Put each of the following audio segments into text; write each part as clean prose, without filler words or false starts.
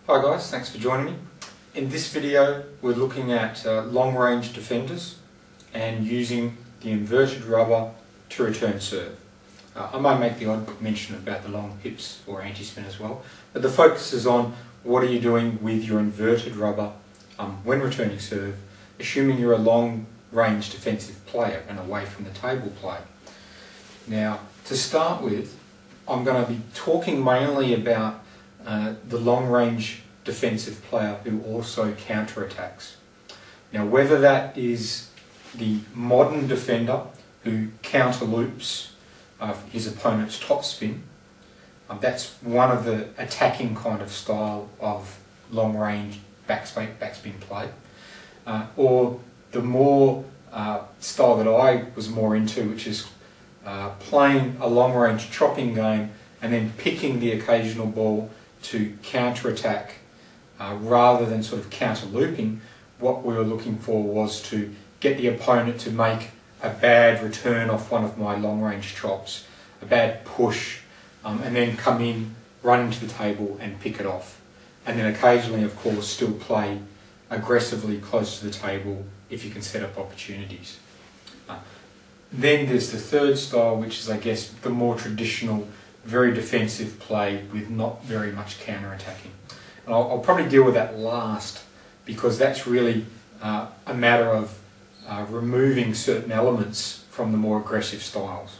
Hi guys, thanks for joining me. In this video we're looking at long range defenders and using the inverted rubber to return serve. I might make the odd mention about the long hips or anti-spin as well, but the focus is on what are you doing with your inverted rubber when returning serve, assuming you're a long range defensive player and away from the table play. Now to start with, I'm going to be talking mainly about the long-range defensive player who also counter-attacks. Now whether that is the modern defender who counter-loops his opponent's topspin, that's one of the attacking kind of style of long-range backspin play, or the more style that I was more into, which is playing a long-range chopping game and then picking the occasional ball to counter-attack rather than sort of counter-looping. What we were looking for was to get the opponent to make a bad return off one of my long-range chops, a bad push, and then come in, run into the table and pick it off. And then occasionally, of course, still play aggressively close to the table if you can set up opportunities. Then there's the third style, which is, I guess, the more traditional, very defensive play with not very much counter-attacking. And I'll probably deal with that last because that's really a matter of removing certain elements from the more aggressive styles.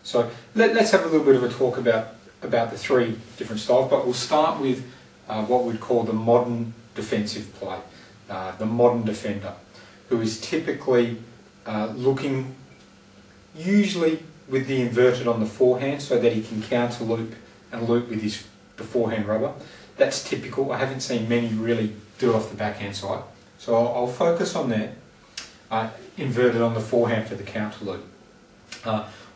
So let's have a little bit of a talk about the three different styles, but we'll start with what we'd call the modern defensive play, the modern defender, who is typically looking usually with the inverted on the forehand so that he can counter loop and loop with the forehand rubber. That's typical. I haven't seen many really do it off the backhand side. So I'll focus on that, inverted on the forehand for the counter loop.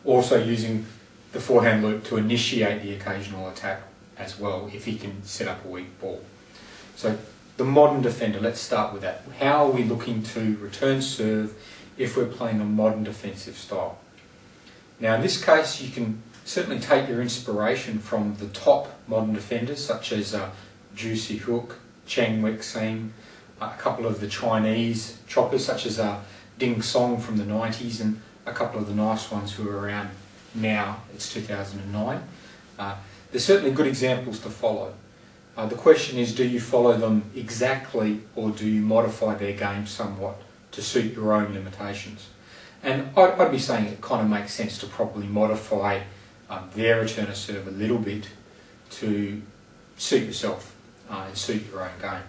Also using the forehand loop to initiate the occasional attack as well if he can set up a weak ball. So the modern defender, let's start with that. How are we looking to return serve if we're playing a modern defensive style? Now in this case you can certainly take your inspiration from the top modern defenders such as Zhu Zhihua, Chen Weixin, a couple of the Chinese choppers such as Ding Song from the 90s, and a couple of the nice ones who are around now. It's 2009. They're certainly good examples to follow. The question is, do you follow them exactly or do you modify their game somewhat to suit your own limitations? And I'd be saying it kind of makes sense to probably modify their return of serve a little bit to suit yourself and suit your own game.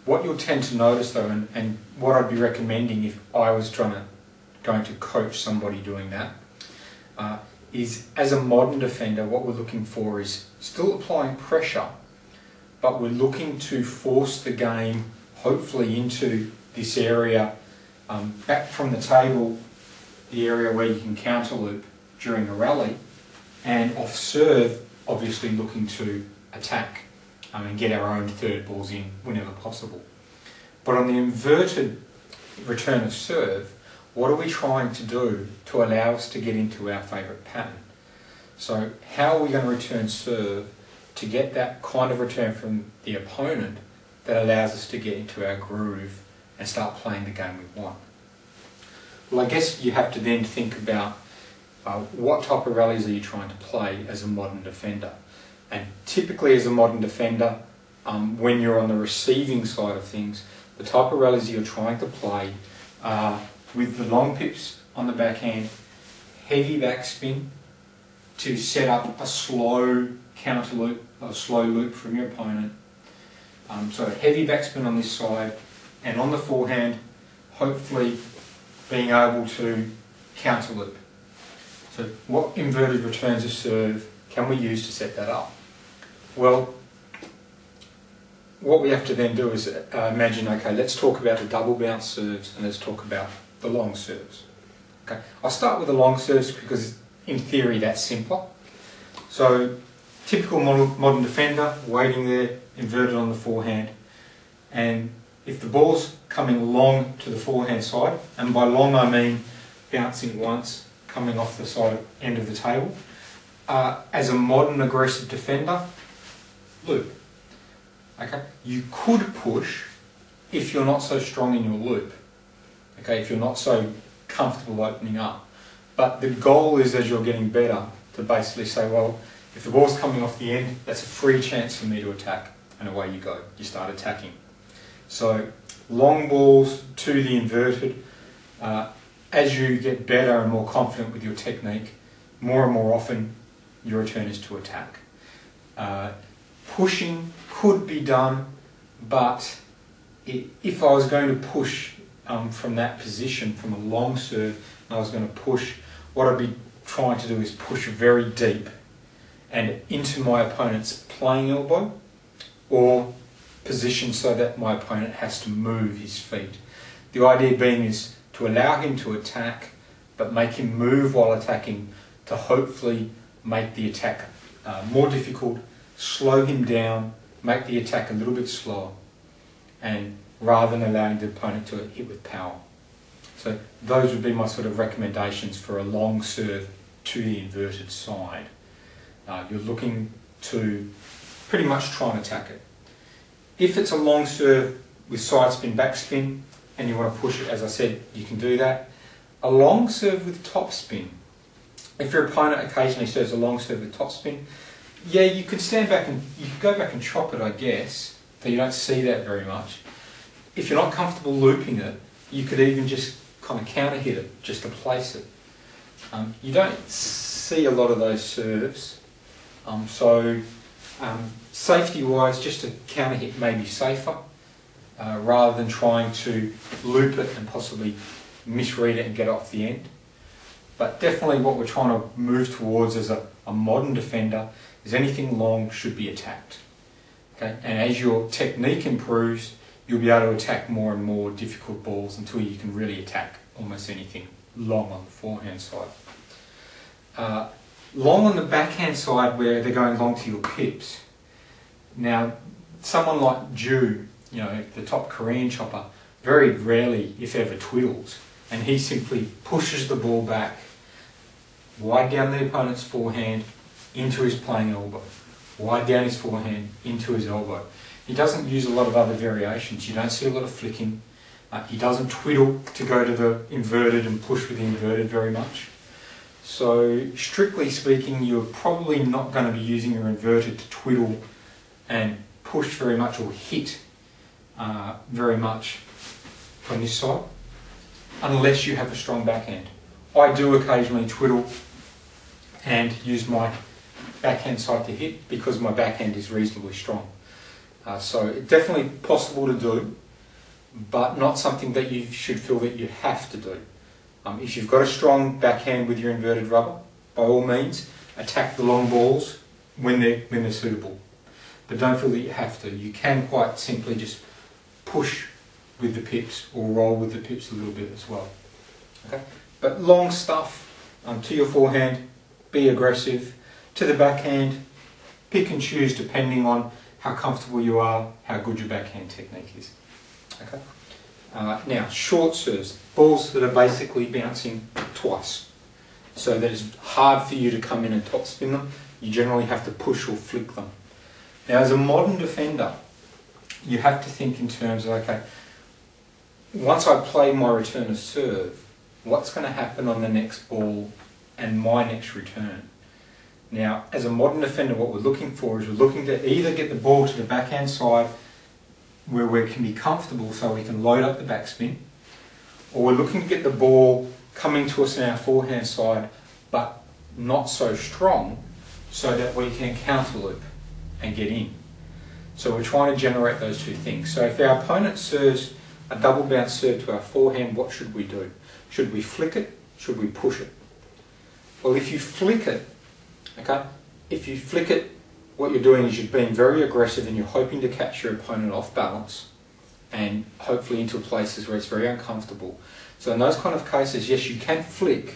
What you'll tend to notice though, and what I'd be recommending if I was going to coach somebody doing that, is as a modern defender what we're looking for is still applying pressure, but we're looking to force the game hopefully into this area back from the table, the area where you can counter loop during a rally, and off serve obviously looking to attack and get our own third balls in whenever possible. But on the inverted return of serve, what are we trying to do to allow us to get into our favourite pattern? So how are we going to return serve to get that kind of return from the opponent that allows us to get into our groove and start playing the game we want? Well, I guess you have to then think about what type of rallies are you trying to play as a modern defender. And typically as a modern defender, when you're on the receiving side of things, the type of rallies you're trying to play are with the long pips on the backhand, heavy backspin to set up a slow counter loop, a slow loop from your opponent. So heavy backspin on this side, and on the forehand, hopefully being able to counter loop. So what inverted returns of serve can we use to set that up? Well, what we have to then do is imagine, okay, let's talk about the double bounce serves and let's talk about the long serves. Okay, I'll start with the long serves because in theory that's simpler. So typical modern defender, waiting there, inverted on the forehand, and if the ball's coming long to the forehand side, and by long I mean bouncing once, coming off the side end of the table, as a modern aggressive defender, loop. Okay, you could push if you're not so strong in your loop. Okay, if you're not so comfortable opening up. But the goal is, as you're getting better, to basically say, well, if the ball's coming off the end, that's a free chance for me to attack, and away you go. You start attacking. So long balls to the inverted. As you get better and more confident with your technique, more and more often your return is to attack. Pushing could be done, but if I was going to push from that position, from a long serve, and I was going to push, what I'd be trying to do is push very deep and into my opponent's playing elbow, or position so that my opponent has to move his feet. The idea being is to allow him to attack, but make him move while attacking to hopefully make the attack more difficult, slow him down, make the attack a little bit slower, and rather than allowing the opponent to hit with power. So those would be my sort of recommendations for a long serve to the inverted side. You're looking to pretty much try and attack it. If it's a long serve with side spin, backspin, and you want to push it, as I said, you can do that. A long serve with topspin. If your opponent occasionally serves a long serve with topspin, yeah, you could stand back and you could go back and chop it, I guess, but you don't see that very much. If you're not comfortable looping it, you could even just kind of counter hit it, just to place it. You don't see a lot of those serves, safety-wise, just to counter hit may be safer, rather than trying to loop it and possibly misread it and get off the end. But definitely what we're trying to move towards as a modern defender is anything long should be attacked. Okay? And as your technique improves, you'll be able to attack more and more difficult balls until you can really attack almost anything long on the forehand side. Long on the backhand side, where they're going long to your pips. Now, someone like Ju, the top Korean chopper, very rarely, if ever, twiddles, and he simply pushes the ball back, wide down the opponent's forehand, into his playing elbow, wide down his forehand, into his elbow. He doesn't use a lot of other variations. You don't see a lot of flicking. He doesn't twiddle to go to the inverted and push with the inverted very much. So, strictly speaking, you're probably not going to be using your inverted to twiddle and push very much, or hit very much from this side, unless you have a strong backhand. I do occasionally twiddle and use my backhand side to hit because my backhand is reasonably strong. So it's definitely possible to do, but not something that you should feel that you have to do. If you've got a strong backhand with your inverted rubber, by all means, attack the long balls when they're suitable. But don't feel that you have to. You can quite simply just push with the pips or roll with the pips a little bit as well. Okay? But long stuff to your forehand, be aggressive. To the backhand, pick and choose depending on how comfortable you are, how good your backhand technique is. Okay? Now, short serves, balls that are basically bouncing twice, so that it's hard for you to come in and topspin them. You generally have to push or flick them. Now, as a modern defender, you have to think in terms of, okay, once I play my return of serve, what's going to happen on the next ball and my next return? Now, as a modern defender, what we're looking for is we're looking to either get the ball to the backhand side where we can be comfortable so we can load up the backspin, or we're looking to get the ball coming to us in our forehand side but not so strong so that we can counter loop and get in. So we're trying to generate those two things. So if our opponent serves a double bounce serve to our forehand, what should we do? Should we flick it? Should we push it? Well, if you flick it, okay, what you're doing is you're being very aggressive and you're hoping to catch your opponent off balance and hopefully into places where it's very uncomfortable. So in those kind of cases, yes, you can flick,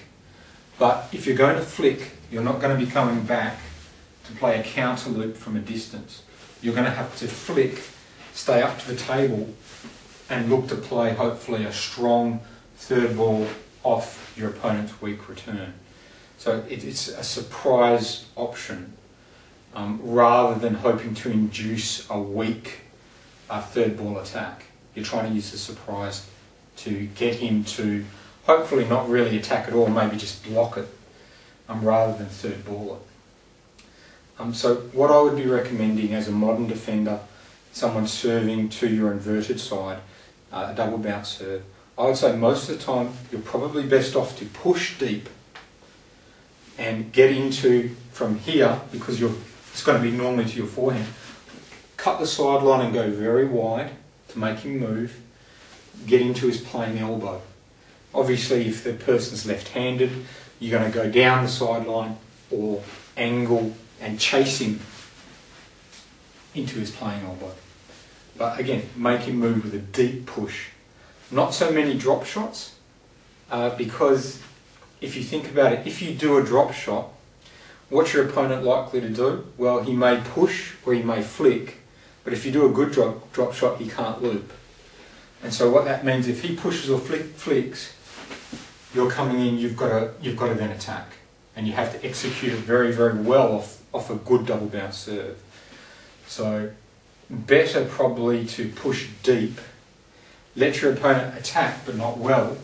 but if you're going to flick, you're not going to be coming back to play a counter loop from a distance. You're going to have to flick, stay up to the table and look to play hopefully a strong third ball off your opponent's weak return. So it's a surprise option rather than hoping to induce a weak third ball attack. You're trying to use the surprise to get him to hopefully not really attack at all, maybe just block it rather than third ball it. So what I would be recommending as a modern defender, someone serving to your inverted side, a double bounce serve, I would say most of the time you're probably best off to push deep and get into from here, because it's going to be normally to your forehand. Cut the sideline and go very wide to make him move. Get into his playing elbow. Obviously, if the person's left-handed, you're going to go down the sideline or angle and chase him into his playing elbow. But again, make him move with a deep push. Not so many drop shots, because if you think about it, if you do a drop shot, what's your opponent likely to do? Well, he may push or he may flick, but if you do a good drop shot, he can't loop. And so what that means, if he pushes or flicks, you're coming in, you've got to then attack. And you have to execute it very, very well off a good double bounce serve. So better probably to push deep, let your opponent attack but not well.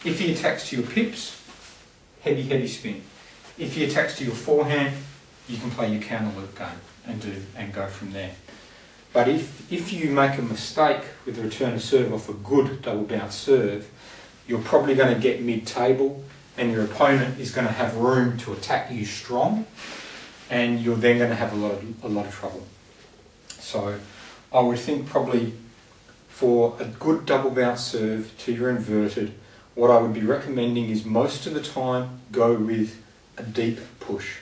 If he attacks to your pips, heavy spin. If he attacks to your forehand, you can play your counter loop game and go from there. But if you make a mistake with the return of serve off a good double bounce serve, you're probably going to get mid-table and your opponent is going to have room to attack you strong, and you're then going to have a lot of trouble. So I would think probably for a good double bounce serve to your inverted, what I would be recommending is most of the time go with a deep push,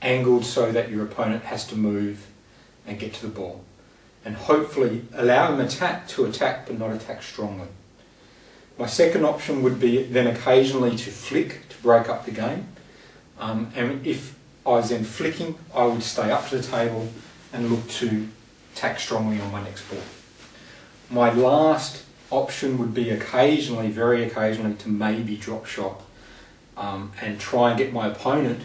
angled so that your opponent has to move and get to the ball. And hopefully allow him to attack but not attack strongly. My second option would be then occasionally to flick to break up the game. And if I was then flicking, I would stay up to the table and look to attack strongly on my next ball. My last option would be occasionally, very occasionally, to maybe drop shot and try and get my opponent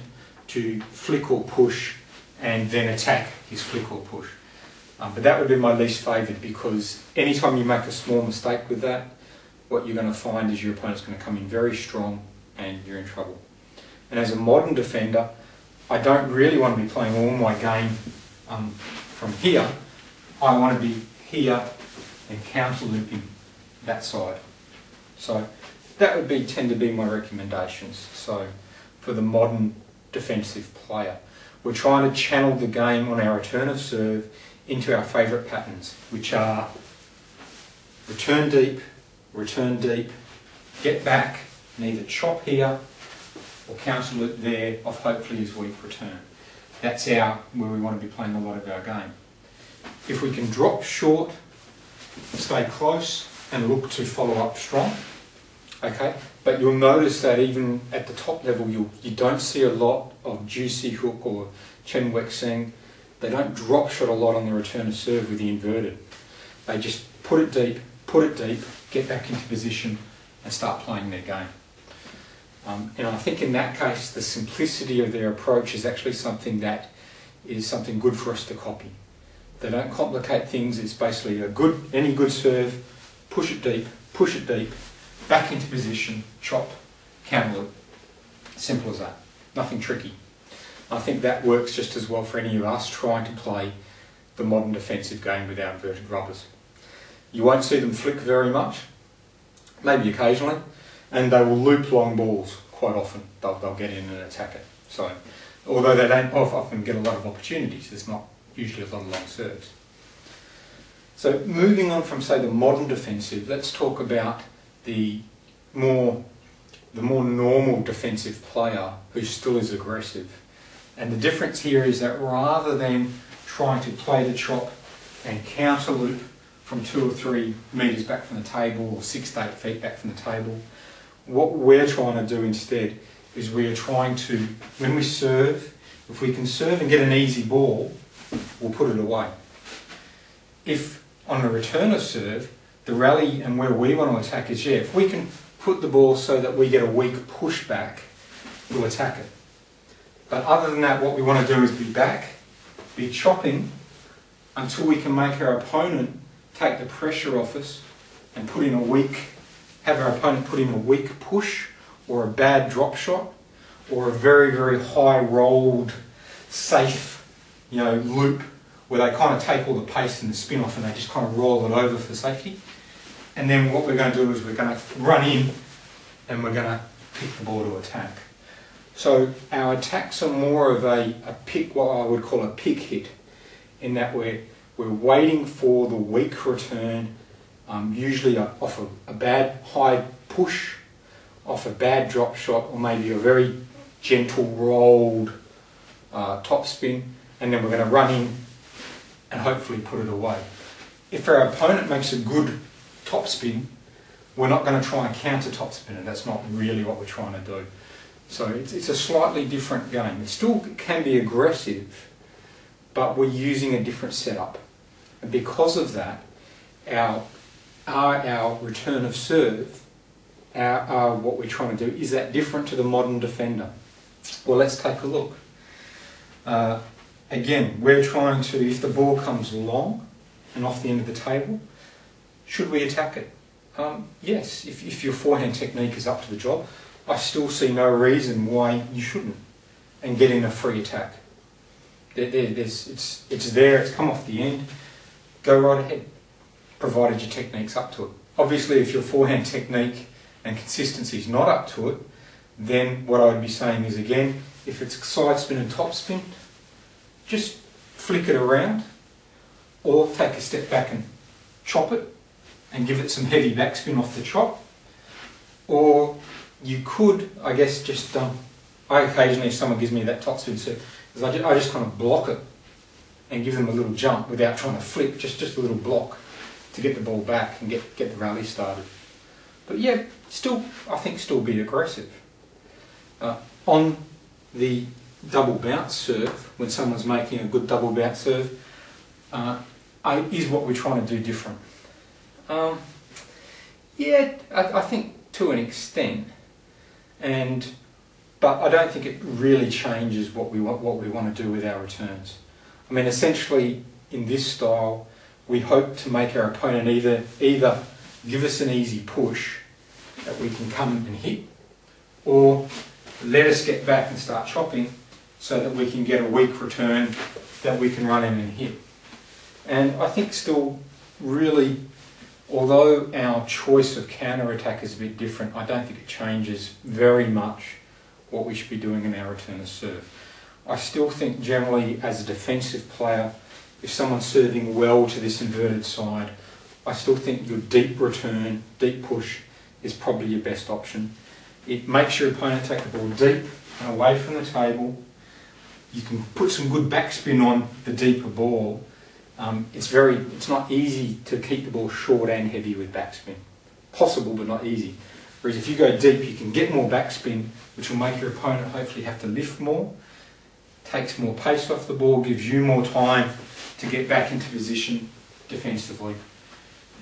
to flick or push and then attack his flick or push. But that would be my least favoured, because anytime you make a small mistake with that, what you're going to find is your opponent's going to come in very strong and you're in trouble. And as a modern defender, I don't really want to be playing all my game from here. I want to be here and counter looping that side. So that would tend to be my recommendations. So for the modern defensive player, we're trying to channel the game on our return of serve into our favourite patterns, which are return deep, get back, and either chop here or counter loop there off hopefully his weak return. That's where we want to be playing a lot of our game. If we can drop short, stay close and look to follow up strong, okay? But you'll notice that even at the top level, you don't see a lot of juicy hook or Chen Wexing. They don't drop shot a lot on the return of serve with the inverted. They just put it deep, get back into position and start playing their game. And I think in that case, the simplicity of their approach is actually something that is something good for us to copy. They don't complicate things. It's basically any good serve, push it deep, back into position, chop, counter loop. Simple as that. Nothing tricky. I think that works just as well for any of us trying to play the modern defensive game with our inverted rubbers. You won't see them flick very much, maybe occasionally, and they will loop long balls quite often. They'll get in and attack it. So, although they don't often get a lot of opportunities, there's not usually a lot of long serves. So moving on from, say, the modern defensive, let's talk about the more normal defensive player who still is aggressive. And the difference here is that rather than trying to play the chop and counter loop from 2 or 3 metres back from the table or 6 to 8 feet back from the table, what we're trying to do instead is we are trying to, when we serve, if we can serve and get an easy ball, we'll put it away. If on the return of serve, the rally and where we want to attack is, if we can put the ball so that we get a weak pushback, we'll attack it. But other than that, what we want to do is be chopping until we can make our opponent take the pressure off us and have our opponent put in a weak push or a bad drop shot or a very, very high rolled, safe, loop where they kind of take all the pace and the spin off and they just kind of roll it over for safety. And then what we're going to do is we're going to run in and we're going to pick the ball to attack. So our attacks are more of a pick, what I would call a pick hit, in that we're waiting for the weak return, usually off a bad high push, off a bad drop shot, or maybe a very gentle rolled top spin, and then we're going to run in and hopefully put it away. If our opponent makes a good top spin, we're not going to try and counter top spin it. That's not really what we're trying to do. So it's a slightly different game. It still can be aggressive, but we're using a different setup. And because of that, our return of serve, what we're trying to do, is that different to the modern defender? Well, let's take a look. Again, we're trying to, if the ball comes long and off the end of the table, should we attack it? Yes, if your forehand technique is up to the job, I still see no reason why you shouldn't and get in a free attack. It's there, it's come off the end, go right ahead, provided your technique's up to it. Obviously, if your forehand technique and consistency is not up to it, then what I would be saying is, again, if it's side spin and top spin, just flick it around or take a step back and chop it and give it some heavy backspin off the chop. Or you could, I guess, just, I occasionally, if someone gives me that top spin serve, I just kind of block it and give them a little jump without trying to flick, just a little block to get the ball back and get the rally started. But yeah, I think still be aggressive. On the double bounce serve, when someone's making a good double bounce serve, is what we're trying to do different. Yeah, I think to an extent, but I don't think it really changes what we want to do with our returns. I mean, essentially, in this style, we hope to make our opponent either give us an easy push that we can come and hit, or let us get back and start chopping so that we can get a weak return that we can run in and hit. And I think still really, although our choice of counter-attack is a bit different, I don't think it changes very much what we should be doing in our return of serve. I still think generally as a defensive player, if someone's serving well to this inverted side, I still think your deep return, deep push is probably your best option. It makes your opponent take the ball deep and away from the table. You can put some good backspin on the deeper ball. It's not easy to keep the ball short and heavy with backspin. Possible, but not easy. Whereas if you go deep, you can get more backspin, which will make your opponent hopefully have to lift more, takes more pace off the ball, gives you more time to get back into position defensively,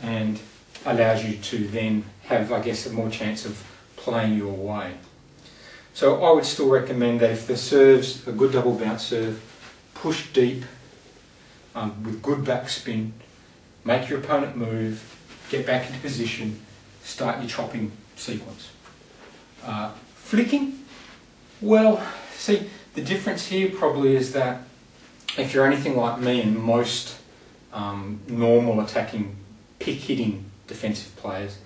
and allows you to then have, I guess, a more chance of playing your way. So I would still recommend that if the serve's a good double bounce serve, push deep with good backspin, make your opponent move, get back into position, start your chopping sequence. Flicking, well, see, the difference here probably is that if you're anything like me and most normal attacking, pick-hitting defensive players,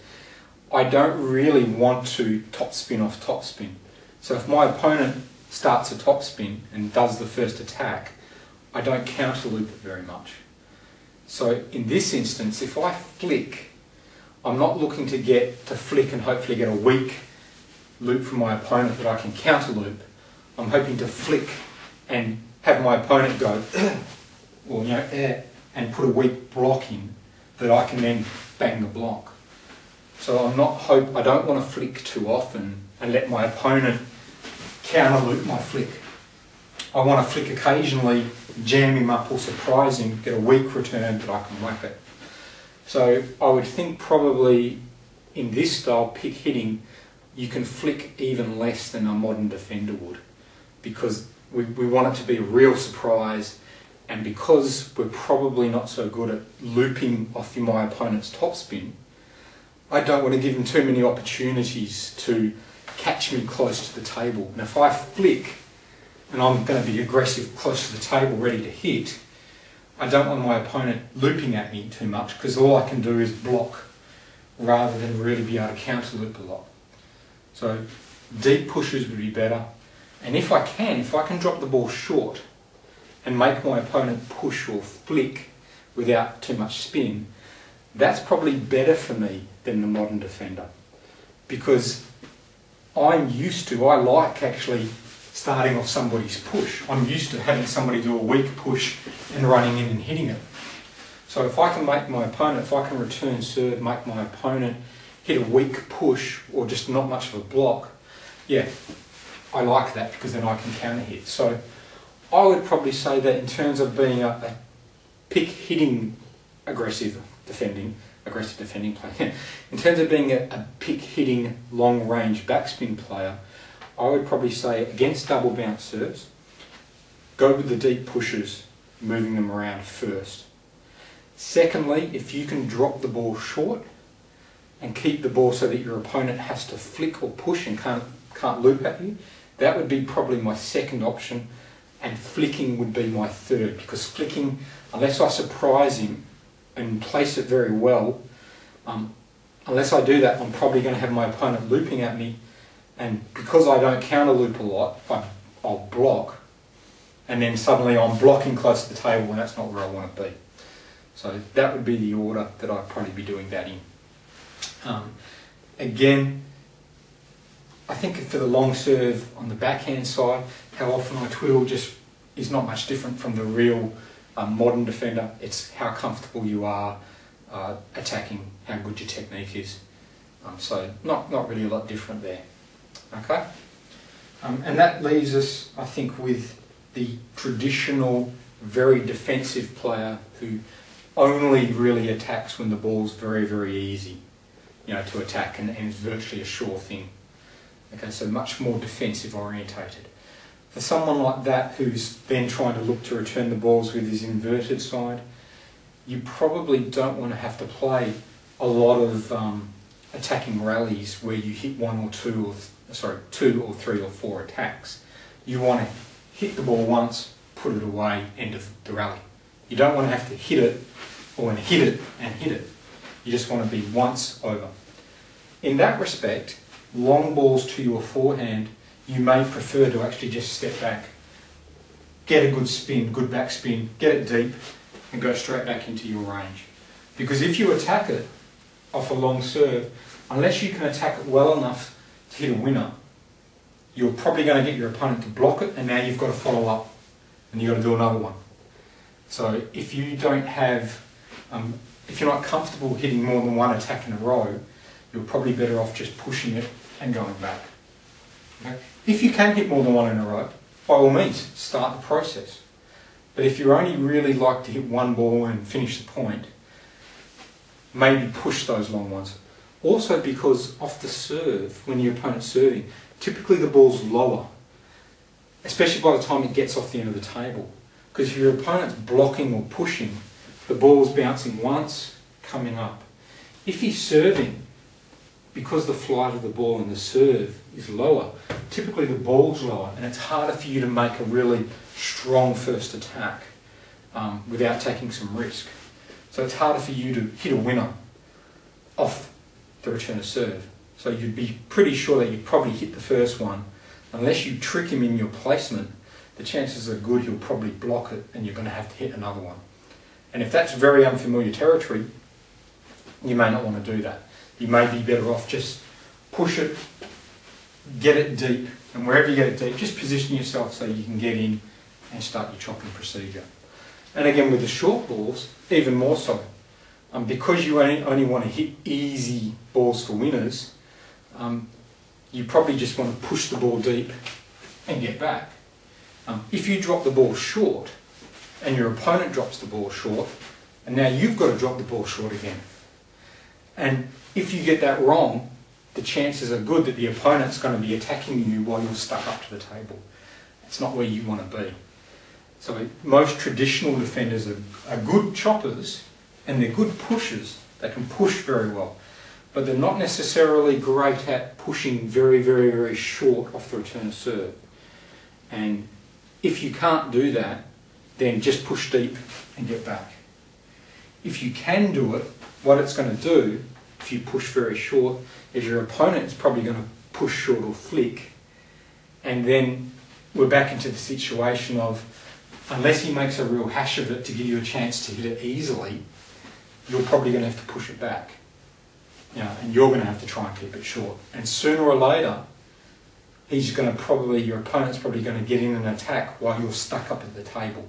I don't really want to top spin off top spin. So if my opponent starts a top spin and does the first attack, I don't counter loop it very much. So in this instance, if I flick, I'm not looking to flick and hopefully get a weak loop from my opponent that I can counter loop. I'm hoping to flick and have my opponent go, or and put a weak block in that I can then bang the block. So I don't want to flick too often and let my opponent counter loop my flick. I want to flick occasionally, jam him up or surprise him, get a weak return that I can whack it. So I would think probably in this style, pick hitting, you can flick even less than a modern defender would, because we want it to be a real surprise And because we're probably not so good at looping off my opponent's topspin, I don't want to give him too many opportunities to catch me close to the table. And if I flick and I'm going to be aggressive close to the table, ready to hit, I don't want my opponent looping at me too much, because all I can do is block rather than really be able to counter loop a lot. So deep pushes would be better. And if I can drop the ball short and make my opponent push or flick without too much spin, that's probably better for me than the modern defender, because I like actually starting off somebody's push. I'm used to having somebody do a weak push and running in and hitting it. So if I can make my opponent, if I can return serve, make my opponent hit a weak push or just not much of a block, yeah, I like that, because then I can counter hit. So I would probably say that in terms of being a pick hitting aggressive defending player, in terms of being a pick hitting long range backspin player, I would probably say against double bounce serves, go with the deep pushes, moving them around first. Secondly, if you can drop the ball short and keep the ball so that your opponent has to flick or push and can't loop at you, that would be probably my second option, and flicking would be my third, because flicking, unless I surprise him and place it very well, unless I do that, I'm probably going to have my opponent looping at me, and because I don't counter loop a lot, I'll block, and then suddenly I'm blocking close to the table, and that's not where I want to be. So that would be the order that I'd probably be doing that in. Again, I think for the long serve on the backhand side, how often I twiddle just is not much different from the real modern defender. It's how comfortable you are attacking, how good your technique is. So not really a lot different there. Okay? And that leaves us, I think, with the traditional, very defensive player who only really attacks when the ball's very, very easy, to attack, and it's virtually a sure thing. Okay, so much more defensive orientated. For someone like that who's then trying to look to return the balls with his inverted side, you probably don't want to have to play a lot of attacking rallies where you hit two or three or four attacks. You want to hit the ball once, put it away, end of the rally. You don't want to have to hit it and hit it. You just want to be once over. In that respect, long balls to your forehand, you may prefer to actually just step back, get a good spin, good back spin, get it deep, and go straight back into your range. Because if you attack it off a long serve, unless you can attack it well enough to hit a winner, you're probably going to get your opponent to block it, and now you've got to follow up, and you've got to do another one. So if you don't have, if you're not comfortable hitting more than one attack in a row, you're probably better off just pushing it and going back. Okay? If you can hit more than one in a row, by all means, start the process. But if you only really like to hit one ball and finish the point, maybe push those long ones. Also because off the serve, when your opponent's serving, typically the ball's lower, especially by the time it gets off the end of the table. Because if your opponent's blocking or pushing, the ball's bouncing once, coming up. If he's serving, because the flight of the ball and the serve is lower, typically the ball's lower, and it's harder for you to make a really strong first attack without taking some risk. So it's harder for you to hit a winner off the return of serve. So you'd be pretty sure that you'd probably hit the first one. Unless you trick him in your placement, the chances are good he'll probably block it and you're going to have to hit another one. And if that's very unfamiliar territory, you may not want to do that. You may be better off just push it, get it deep, and wherever you get it deep, just position yourself so you can get in and start your chopping procedure. And again, with the short balls, even more so. Because you only want to hit easy balls for winners, you probably just want to push the ball deep and get back. If you drop the ball short and your opponent drops the ball short, and now you've got to drop the ball short again. And if you get that wrong, the chances are good that the opponent's going to be attacking you while you're stuck up to the table. It's not where you want to be. So most traditional defenders are good choppers and they're good pushers. They can push very well, but they're not necessarily great at pushing very, very, very short off the return of serve. And if you can't do that, then just push deep and get back. If you can do it, what it's going to do, if you push very short, is your opponent is probably going to push short or flick, and then we're back into the situation of, unless he makes a real hash of it to give you a chance to hit it easily, you're probably going to have to push it back. And you're going to have to try and keep it short. And sooner or later, your opponent's probably going to get in an attack while you're stuck up at the table.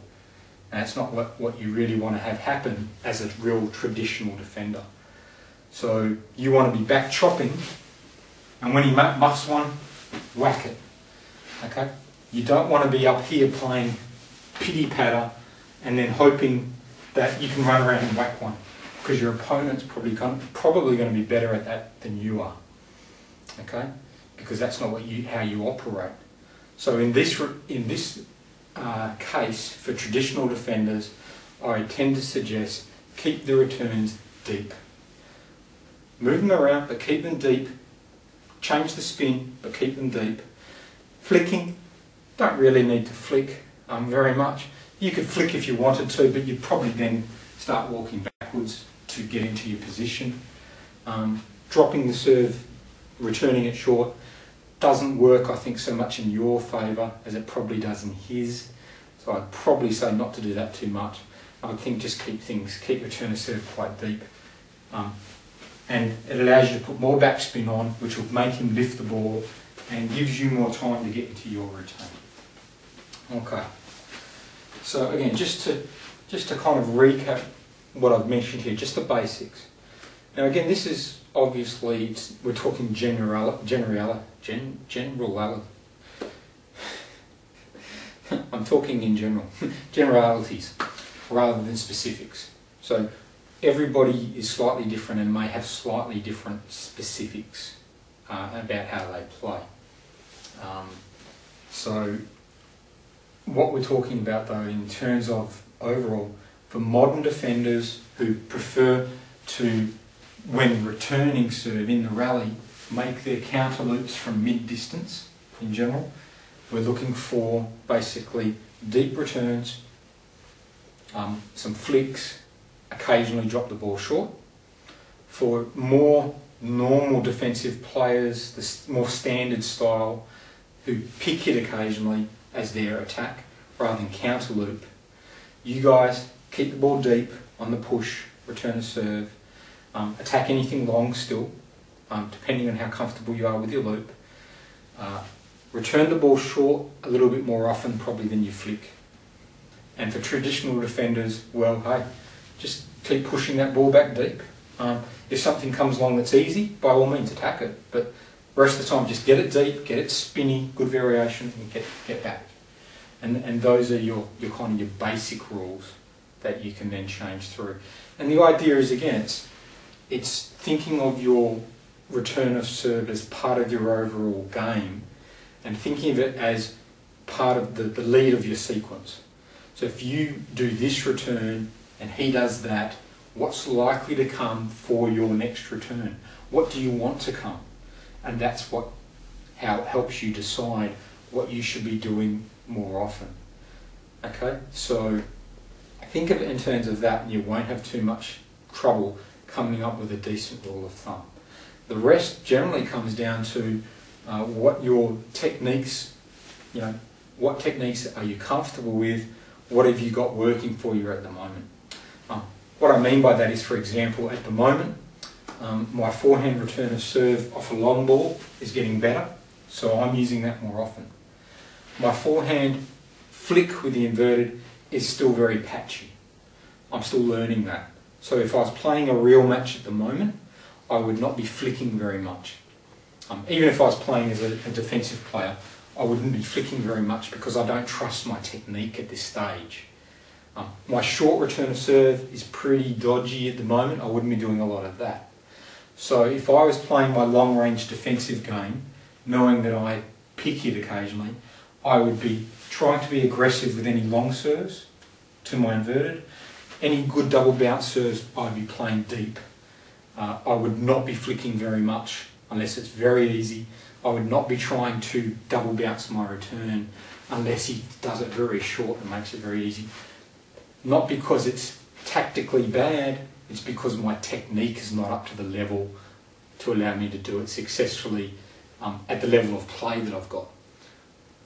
And that's not what you really want to have happen as a real traditional defender. So you want to be back chopping, and when he muffs one, whack it. Okay? You don't want to be up here playing pity patter and then hoping that you can run around and whack one, because your opponent's probably going to be better at that than you are. Okay? Because that's not how you operate. So in this case, for traditional defenders, I tend to suggest keep the returns deep. Move them around, but keep them deep. Change the spin, but keep them deep. Flicking, don't really need to flick very much. You could flick if you wanted to, but you'd probably then start walking backwards to get into your position. Dropping the serve, returning it short, doesn't work, I think, so much in your favour as it probably does in his. So I'd probably say not to do that too much. I would think just keep return of serve quite deep. And it allows you to put more backspin on, which will make him lift the ball and gives you more time to get into your return. Okay. So again, just to kind of recap what I've mentioned here, just the basics. Now again, this is obviously, we're talking I'm talking in generalities rather than specifics. So everybody is slightly different and may have slightly different specifics about how they play. So what we're talking about though in terms of overall, for modern defenders who prefer to, when returning serve in the rally, make their counter loops from mid-distance in general, we're looking for basically deep returns, some flicks, occasionally drop the ball short. For more normal defensive players, the more standard style, who pick it occasionally as their attack rather than counter loop, you guys keep the ball deep on the push, return the serve, attack anything long still, depending on how comfortable you are with your loop. Return the ball short a little bit more often probably than you flick. And for traditional defenders, well, hey, just keep pushing that ball back deep. If something comes along that's easy, by all means attack it, but the rest of the time just get it deep, get it spinny, good variation, and get back. And those are your kind of your basic rules that you can then change through. And the idea is, again, it's thinking of your return of serve as part of your overall game and thinking of it as part of the lead of your sequence. So if you do this return and he does that, what's likely to come for your next return? What do you want to come? And that's how it helps you decide what you should be doing more often. Okay, so think of it in terms of that and you won't have too much trouble coming up with a decent rule of thumb. The rest generally comes down to what your techniques, what techniques are you comfortable with, what have you got working for you at the moment. What I mean by that is, for example, at the moment, my forehand return of serve off a long ball is getting better, so I'm using that more often. My forehand flick with the inverted is still very patchy. I'm still learning that. So if I was playing a real match at the moment, I would not be flicking very much. Even if I was playing as a defensive player, I wouldn't be flicking very much because I don't trust my technique at this stage. My short return of serve is pretty dodgy at the moment. I wouldn't be doing a lot of that. So if I was playing my long-range defensive game, knowing that I pick it occasionally, I would be trying to be aggressive with any long serves to my inverted. Any good double bounce serves, I'd be playing deep. I would not be flicking very much unless it's very easy. I would not be trying to double bounce my return unless he does it very short and makes it very easy. Not because it's tactically bad, it's because my technique is not up to the level to allow me to do it successfully at the level of play that I've got.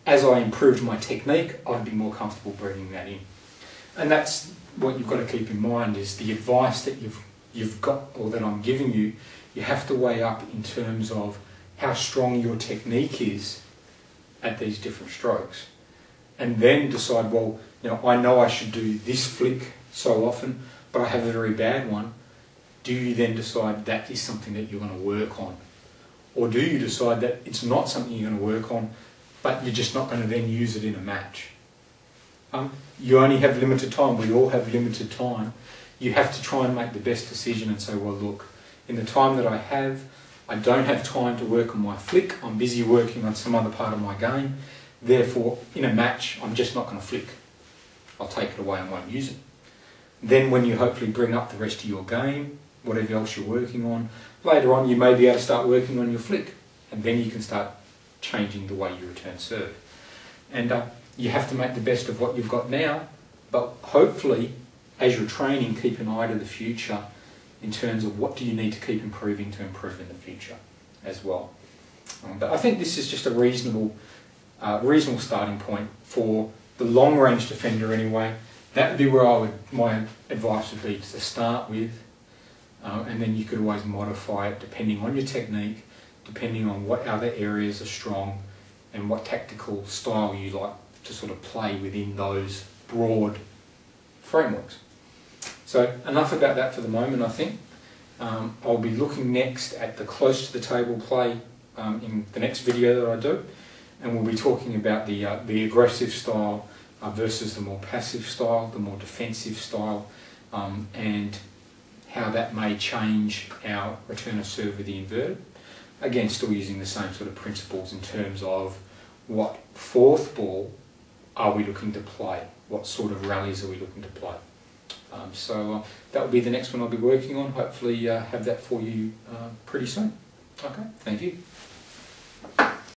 As I improved my technique, I'd be more comfortable bringing that in. And that's what you've got to keep in mind, is the advice that you've got, or that I'm giving you, you have to weigh up in terms of how strong your technique is at these different strokes. And then decide, well, I know I should do this flick so often, but I have a very bad one. Do you then decide that is something that you're going to work on? Or do you decide that it's not something you're going to work on, but you're just not going to then use it in a match? You only have limited time. We all have limited time. You have to try and make the best decision and say, well, look, in the time that I don't have time to work on my flick. I'm busy working on some other part of my game. Therefore, in a match, I'm just not going to flick. I'll take it away and won't use it. Then when you hopefully bring up the rest of your game, whatever else you're working on, later on you may be able to start working on your flick. And then you can start changing the way you return serve. And you have to make the best of what you've got now, but hopefully, as you're training, keep an eye to the future in terms of what do you need to keep improving to improve in the future as well. But I think this is just a reasonable starting point for the long-range defender anyway. That would be where my advice would be to start with, and then you could always modify it depending on your technique, depending on what other areas are strong and what tactical style you like to sort of play within those broad frameworks. So enough about that for the moment, I think. I'll be looking next at the close to the table play in the next video that I do, and we'll be talking about the aggressive style versus the more passive style, the more defensive style, and how that may change our return of serve with the inverted. Again, still using the same sort of principles in terms of what fourth ball are we looking to play, what sort of rallies are we looking to play. So that will be the next one I'll be working on. Hopefully have that for you pretty soon. Okay, thank you.